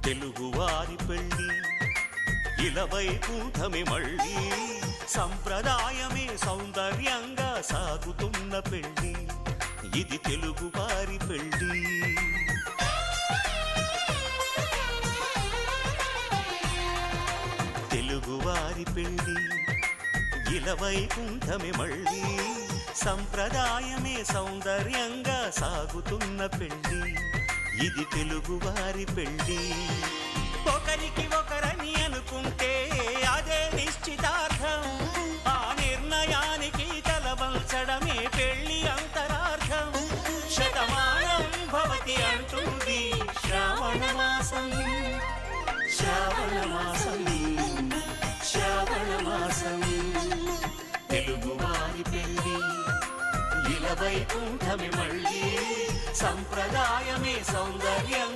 తెలుగువారి పెళ్ళి ఇలవైకుంఠమే మళ్ళీ సంప్రదాయమే సౌందర్యంగా సాగుతున్న పెళ్ళి ఇది తెలుగువారి పెళ్ళి తెలుగువారి పెళ్ళి ఇలవైకుంఠమే మళ్ళీ సంప్రదాయమే సౌందర్యంగా సాగుతున్న పెళ్ళి ఇది తెలుగువారి పెళ్ళి ఒకరికి ఒకరని అనుకుంటే అదే నిశ్చితార్థం ఆ నిర్ణయానికి తలవంచడమే పెళ్ళి అంతరార్థం శతమానం భవతి అంటుంది శ్రావణ మాసం శ్రావణ మాసం శ్రావణ మాసం తెలుగువారి పెళ్ళి ఇలవైకుంఠమే మళ్ళీ సంప్రదాయమే సౌందర్యం